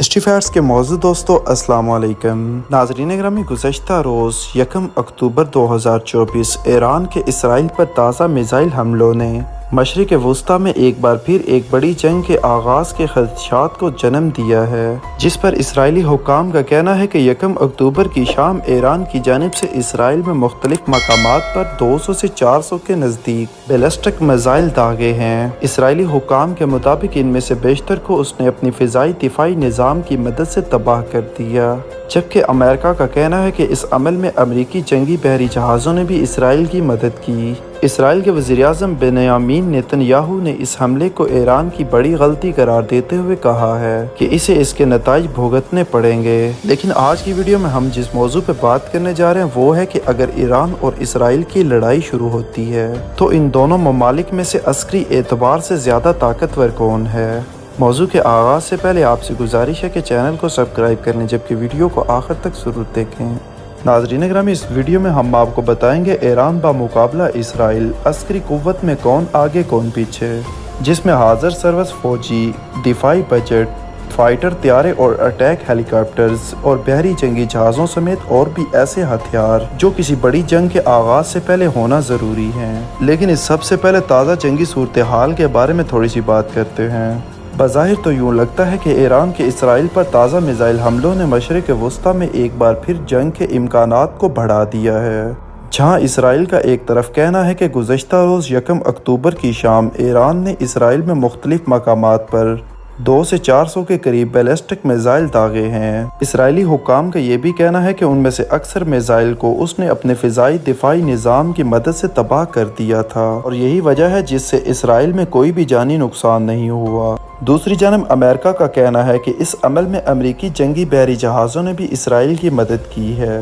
اسٹیفیٹس کے موضوع دوستو السلام علیکم ناظرین گرامی، گزشتہ روز 1 اکتوبر 2024 ایران کے اسرائیل پر تازہ میزائل حملوں نے مشرق وسطی میں ایک بار پھر ایک بڑی جنگ کے آغاز کے خدشات کو جنم دیا ہے، جس پر اسرائیلی حکام کا کہنا ہے کہ 1 اکتوبر کی شام ایران کی جانب سے اسرائیل میں مختلف مقامات پر 200 سے 400 کے نزدیک بیلسٹک میزائل داغے ہیں۔ اسرائیلی حکام کے مطابق ان میں سے بیشتر کو اس نے اپنی فضائی دفاعی نظام کی مدد سے تباہ کر دیا، جبکہ امریکہ کا کہنا ہے کہ اس عمل میں امریکی جنگی بحری جہازوں نے بھی اسرائیل کی مدد کی۔ اسرائیل کے وزیر اعظم بنیامین نیتن یاہو نے اس حملے کو ایران کی بڑی غلطی قرار دیتے ہوئے کہا ہے کہ اسے اس کے نتائج بھگتنے پڑیں گے۔ لیکن آج کی ویڈیو میں ہم جس موضوع پہ بات کرنے جا رہے ہیں وہ ہے کہ اگر ایران اور اسرائیل کی لڑائی شروع ہوتی ہے تو ان دونوں ممالک میں سے عسکری اعتبار سے زیادہ طاقتور کون ہے۔ موضوع کے آغاز سے پہلے آپ سے گزارش ہے کہ چینل کو سبسکرائب کریں جبکہ ویڈیو کو آخر تک ضرور دیکھیں۔ ناظرین گرامی، اس ویڈیو میں ہم آپ کو بتائیں گے ایران بمقابلہ اسرائیل عسکری قوت میں کون آگے کون پیچھے، جس میں حاضر سروس فوجی، دفاعی بجٹ، فائٹر طیارے اور اٹیک ہیلی کاپٹرز اور بحری جنگی جہازوں سمیت اور بھی ایسے ہتھیار جو کسی بڑی جنگ کے آغاز سے پہلے ہونا ضروری ہیں۔ لیکن اس سب سے پہلے تازہ جنگی صورتحال کے بارے میں تھوڑی سی بات کرتے ہیں۔ بظاہر تو یوں لگتا ہے کہ ایران کے اسرائیل پر تازہ میزائل حملوں نے مشرق وسطی میں ایک بار پھر جنگ کے امکانات کو بڑھا دیا ہے، جہاں اسرائیل کا ایک طرف کہنا ہے کہ گزشتہ روز 1 اکتوبر کی شام ایران نے اسرائیل میں مختلف مقامات پر 200 سے 400 کے قریب بیلسٹک میزائل داغے ہیں۔ اسرائیلی حکام کا یہ بھی کہنا ہے کہ ان میں سے اکثر میزائل کو اس نے اپنے فضائی دفاعی نظام کی مدد سے تباہ کر دیا تھا، اور یہی وجہ ہے جس سے اسرائیل میں کوئی بھی جانی نقصان نہیں ہوا۔ دوسری جانب امریکہ کا کہنا ہے کہ اس عمل میں امریکی جنگی بحری جہازوں نے بھی اسرائیل کی مدد کی ہے۔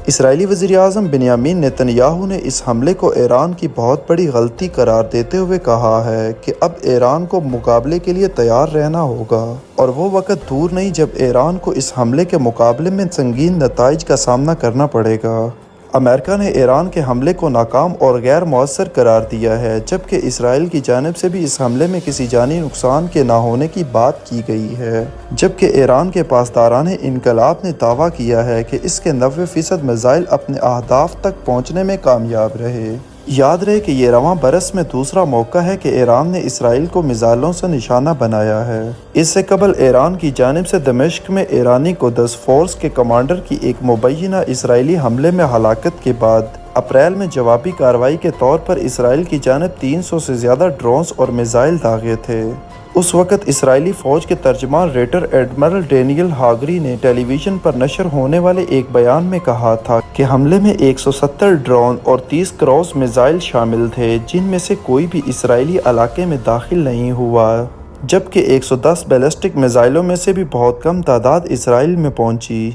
اسرائیلی وزیر اعظم بنیامین نیتن یاہو نے اس حملے کو ایران کی بہت بڑی غلطی قرار دیتے ہوئے کہا ہے کہ اب ایران کو مقابلے کے لیے تیار رہنا ہوگا، اور وہ وقت دور نہیں جب ایران کو اس حملے کے مقابلے میں سنگین نتائج کا سامنا کرنا پڑے گا۔ امریکہ نے ایران کے حملے کو ناکام اور غیر مؤثر قرار دیا ہے، جبکہ اسرائیل کی جانب سے بھی اس حملے میں کسی جانی نقصان کے نہ ہونے کی بات کی گئی ہے، جبکہ ایران کے پاسداران انقلاب نے دعویٰ کیا ہے کہ اس کے 90% میزائل اپنے اہداف تک پہنچنے میں کامیاب رہے۔ یاد رہے کہ یہ رواں برس میں دوسرا موقع ہے کہ ایران نے اسرائیل کو میزائلوں سے نشانہ بنایا ہے۔ اس سے قبل ایران کی جانب سے دمشق میں ایرانی قدس فورس کے کمانڈر کی ایک مبینہ اسرائیلی حملے میں ہلاکت کے بعد اپریل میں جوابی کارروائی کے طور پر اسرائیل کی جانب 300 سے زیادہ ڈرونز اور میزائل داغے تھے۔ اس وقت اسرائیلی فوج کے ترجمان ریٹر ایڈمرل ڈینیل ہاگری نے ٹیلی ویژن پر نشر ہونے والے ایک بیان میں کہا تھا کہ حملے میں 170 ڈرون اور 30 کروز میزائل شامل تھے، جن میں سے کوئی بھی اسرائیلی علاقے میں داخل نہیں ہوا، جبکہ 110 بیلسٹک میزائلوں میں سے بھی بہت کم تعداد اسرائیل میں پہنچی۔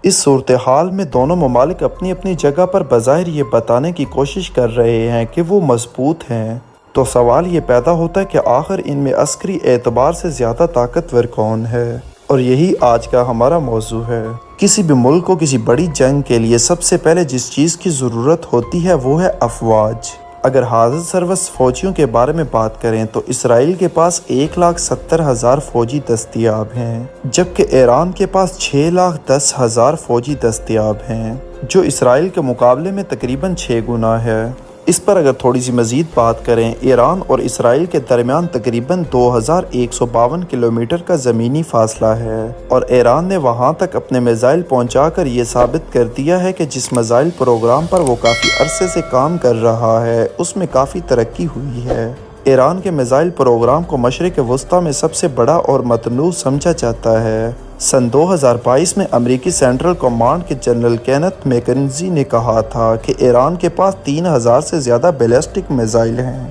اس صورتحال میں دونوں ممالک اپنی اپنی جگہ پر بظاہر یہ بتانے کی کوشش کر رہے ہیں کہ وہ مضبوط ہیں، تو سوال یہ پیدا ہوتا ہے کہ آخر ان میں عسکری اعتبار سے زیادہ طاقتور کون ہے، اور یہی آج کا ہمارا موضوع ہے۔ کسی بھی ملک کو کسی بڑی جنگ کے لیے سب سے پہلے جس چیز کی ضرورت ہوتی ہے وہ ہے افواج۔ اگر حاضر سروس فوجیوں کے بارے میں بات کریں تو اسرائیل کے پاس 1,70,000 فوجی دستیاب ہیں، جبکہ ایران کے پاس 6,10,000 فوجی دستیاب ہیں، جو اسرائیل کے مقابلے میں تقریباً 6 گنا ہے۔ اس پر اگر تھوڑی سی مزید بات کریں، ایران اور اسرائیل کے درمیان تقریباً 2,152 کلومیٹر کا زمینی فاصلہ ہے، اور ایران نے وہاں تک اپنے میزائل پہنچا کر یہ ثابت کر دیا ہے کہ جس میزائل پروگرام پر وہ کافی عرصے سے کام کر رہا ہے اس میں کافی ترقی ہوئی ہے۔ ایران کے میزائل پروگرام کو مشرق وسطی میں سب سے بڑا اور متنوع سمجھا جاتا ہے۔ سن 2022 میں امریکی سینٹرل کمانڈ کے جنرل کینتھ میکنزی نے کہا تھا کہ ایران کے پاس 3,000 سے زیادہ بیلسٹک میزائل ہیں۔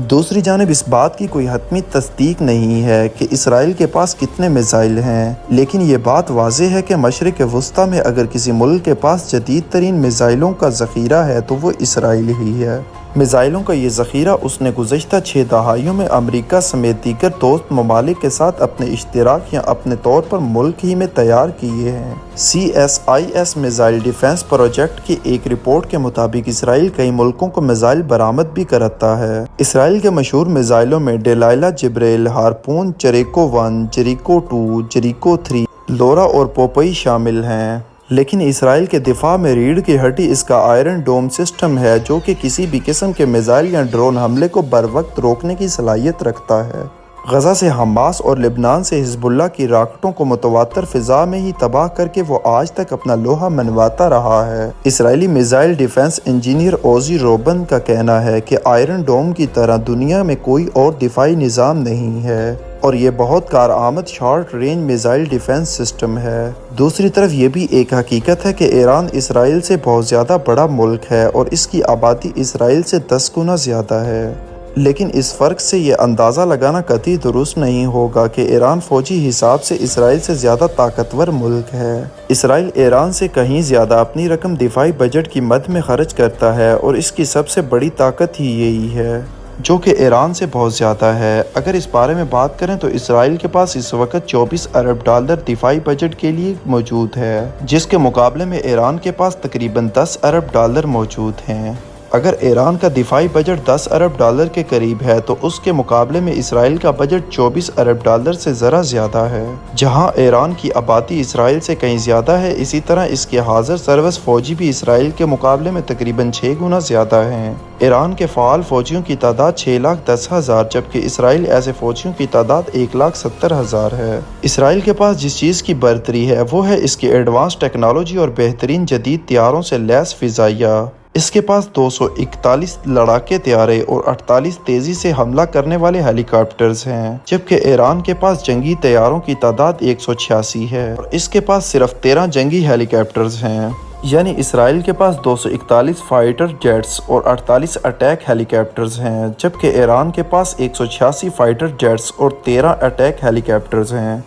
دوسری جانب اس بات کی کوئی حتمی تصدیق نہیں ہے کہ اسرائیل کے پاس کتنے میزائل ہیں، لیکن یہ بات واضح ہے کہ مشرق وسطی میں اگر کسی ملک کے پاس جدید ترین میزائلوں کا ذخیرہ ہے تو وہ اسرائیل ہی ہے۔ میزائلوں کا یہ ذخیرہ اس نے گزشتہ 6 دہائیوں میں امریکہ سمیت دیگر دوست ممالک کے ساتھ اپنے اشتراک یا اپنے طور پر ملک ہی میں تیار کیے ہیں۔ CSIS میزائل ڈیفنس پروجیکٹ کی ایک رپورٹ کے مطابق اسرائیل کئی ملکوں کو میزائل برآمد بھی کرتا ہے۔ اسرائیل کے مشہور میزائلوں میں ڈیلائلا، جبریل، ہارپون، جیریکو 1، جیریکو 2، جیریکو 3، لورا اور پوپئی شامل ہیں، لیکن اسرائیل کے دفاع میں ریڑھ کی ہڈی اس کا آئرن ڈوم سسٹم ہے جو کہ کسی بھی قسم کے میزائل یا ڈرون حملے کو بروقت روکنے کی صلاحیت رکھتا ہے۔ غزہ سے حماس اور لبنان سے حزب اللہ کی راکٹوں کو متواتر فضا میں ہی تباہ کر کے وہ آج تک اپنا لوہا منواتا رہا ہے۔ اسرائیلی میزائل ڈیفنس انجینئر اوزی روبن کا کہنا ہے کہ آئرن ڈوم کی طرح دنیا میں کوئی اور دفاعی نظام نہیں ہے اور یہ بہت کارآمد short range missile defence system ہے۔ دوسری طرف یہ بھی ایک حقیقت ہے کہ ایران اسرائیل سے بہت زیادہ بڑا ملک ہے اور اس کی آبادی اسرائیل سے 10 گنا زیادہ ہے، لیکن اس فرق سے یہ اندازہ لگانا قطعی درست نہیں ہوگا کہ ایران فوجی حساب سے اسرائیل سے زیادہ طاقتور ملک ہے۔ اسرائیل ایران سے کہیں زیادہ اپنی رقم دفاعی بجٹ کی مد میں خرچ کرتا ہے اور اس کی سب سے بڑی طاقت ہی یہی ہے، جو کہ ایران سے بہت زیادہ ہے۔ اگر اس بارے میں بات کریں تو اسرائیل کے پاس اس وقت 24 ارب ڈالر دفاعی بجٹ کے لیے موجود ہے، جس کے مقابلے میں ایران کے پاس تقریباً 10 ارب ڈالر موجود ہیں۔ اگر ایران کا دفاعی بجٹ 10 ارب ڈالر کے قریب ہے تو اس کے مقابلے میں اسرائیل کا بجٹ 24 ارب ڈالر سے ذرا زیادہ ہے۔ جہاں ایران کی آبادی اسرائیل سے کہیں زیادہ ہے، اسی طرح اس کے حاضر سروس فوجی بھی اسرائیل کے مقابلے میں تقریباً 6 گنا زیادہ ہیں۔ ایران کے فعال فوجیوں کی تعداد 6,10,000 جبکہ اسرائیل ایسے فوجیوں کی تعداد 1,70,000 ہے۔ اسرائیل کے پاس جس چیز کی برتری ہے وہ ہے اس کی ایڈوانس ٹیکنالوجی اور بہترین جدید طیاروں سے لیس فضائیہ۔ اس کے پاس 241 لڑاکے طیارے اور 48 تیزی سے حملہ کرنے والے ہیلی کاپٹرز ہیں، جبکہ ایران کے پاس جنگی طیاروں کی تعداد 186 ہے اور اس کے پاس صرف 13 جنگی ہیلی کاپٹرز ہیں۔ یعنی اسرائیل کے پاس 241 فائٹر جیٹس اور 48 اٹیک ہیلی کاپٹرز ہیں، جبکہ ایران کے پاس 186 فائٹر جیٹس اور 13 اٹیک ہیلی کاپٹرز ہیں۔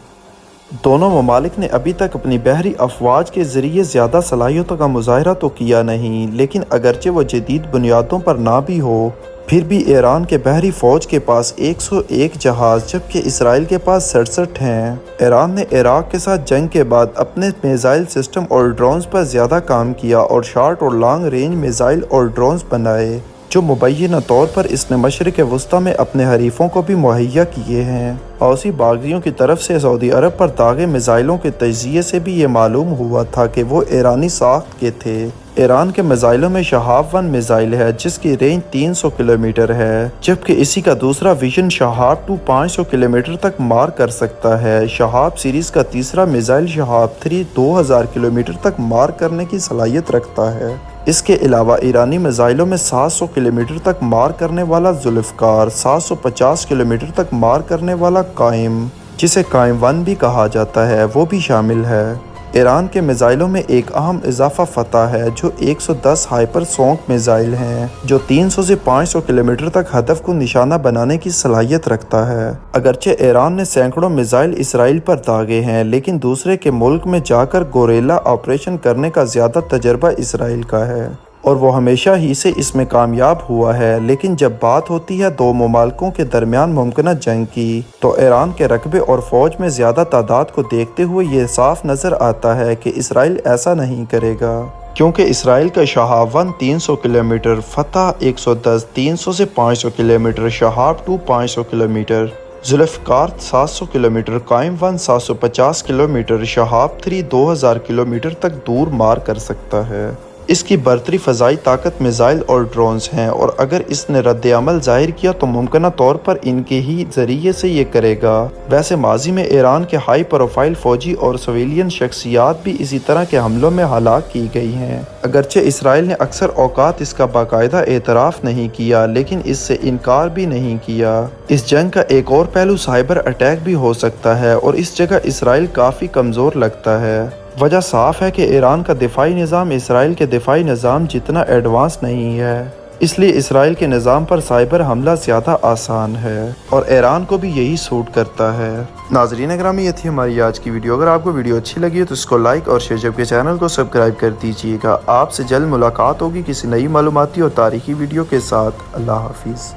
دونوں ممالک نے ابھی تک اپنی بحری افواج کے ذریعے زیادہ صلاحیتوں کا مظاہرہ تو کیا نہیں، لیکن اگرچہ وہ جدید بنیادوں پر نہ بھی ہو، پھر بھی ایران کے بحری فوج کے پاس 101 جہاز جبکہ اسرائیل کے پاس 67 ہیں۔ ایران نے عراق کے ساتھ جنگ کے بعد اپنے میزائل سسٹم اور ڈرونز پر زیادہ کام کیا اور شارٹ اور لانگ رینج میزائل اور ڈرونز بنائے، جو مبینہ طور پر اس نے مشرق وسطیٰ میں اپنے حریفوں کو بھی مہیا کیے ہیں۔ حوثی باغیوں کی طرف سے سعودی عرب پر داغے میزائلوں کے تجزیے سے بھی یہ معلوم ہوا تھا کہ وہ ایرانی ساخت کے تھے۔ ایران کے میزائلوں میں شہاب 1 میزائل ہے جس کی رینج 300 کلومیٹر ہے، جبکہ اسی کا دوسرا ویژن شہاب 2 500 کلومیٹر تک مار کر سکتا ہے۔ شہاب سیریز کا تیسرا میزائل شہاب 3 2000 کلومیٹر تک مار کرنے کی صلاحیت رکھتا ہے۔ اس کے علاوہ ایرانی میزائلوں میں 700 کلومیٹر تک مار کرنے والا ذوالفقار، 750 کلومیٹر تک مار کرنے والا قائم، جسے قائم 1 بھی کہا جاتا ہے، وہ بھی شامل ہے۔ ایران کے میزائلوں میں ایک اہم اضافہ فتح ہے، جو 110 ہائپر سونک میزائل ہیں، جو 300 سے 500 کلومیٹر تک ہدف کو نشانہ بنانے کی صلاحیت رکھتا ہے۔ اگرچہ ایران نے سینکڑوں میزائل اسرائیل پر داغے ہیں، لیکن دوسرے کے ملک میں جا کر گوریلا آپریشن کرنے کا زیادہ تجربہ اسرائیل کا ہے اور وہ ہمیشہ ہی سے اس میں کامیاب ہوا ہے۔ لیکن جب بات ہوتی ہے دو ممالکوں کے درمیان ممکنہ جنگ کی، تو ایران کے رقبے اور فوج میں زیادہ تعداد کو دیکھتے ہوئے یہ صاف نظر آتا ہے کہ اسرائیل ایسا نہیں کرے گا، کیونکہ اسرائیل کا شہاب 1 300 کلومیٹر، فتح 110 300 سے 500 کلومیٹر، شہاب 2 500 کلومیٹر، ذوالفقار 700 کلومیٹر، قائم 1 750 کلومیٹر، شہاب 3 2000 کلومیٹر تک دور مار کر سکتا ہے۔ اس کی برتری فضائی طاقت، میزائل اور ڈرونز ہیں، اور اگر اس نے رد عمل ظاہر کیا تو ممکنہ طور پر ان کے ہی ذریعے سے یہ کرے گا۔ ویسے ماضی میں ایران کے ہائی پروفائل فوجی اور سویلین شخصیات بھی اسی طرح کے حملوں میں ہلاک کی گئی ہیں۔ اگرچہ اسرائیل نے اکثر اوقات اس کا باقاعدہ اعتراف نہیں کیا، لیکن اس سے انکار بھی نہیں کیا۔ اس جنگ کا ایک اور پہلو سائبر اٹیک بھی ہو سکتا ہے، اور اس جگہ اسرائیل کافی کمزور لگتا ہے۔ وجہ صاف ہے کہ ایران کا دفاعی نظام اسرائیل کے دفاعی نظام جتنا ایڈوانس نہیں ہے، اس لیے اسرائیل کے نظام پر سائبر حملہ زیادہ آسان ہے، اور ایران کو بھی یہی سوٹ کرتا ہے۔ ناظرین اکرامی، یہ تھی ہماری آج کی ویڈیو۔ اگر آپ کو ویڈیو اچھی لگی ہے تو اس کو لائک اور شیئر، جبکہ چینل کو سبسکرائب کر دیجیے گا۔ آپ سے جلد ملاقات ہوگی کسی نئی معلوماتی اور تاریخی ویڈیو کے ساتھ۔ اللہ حافظ۔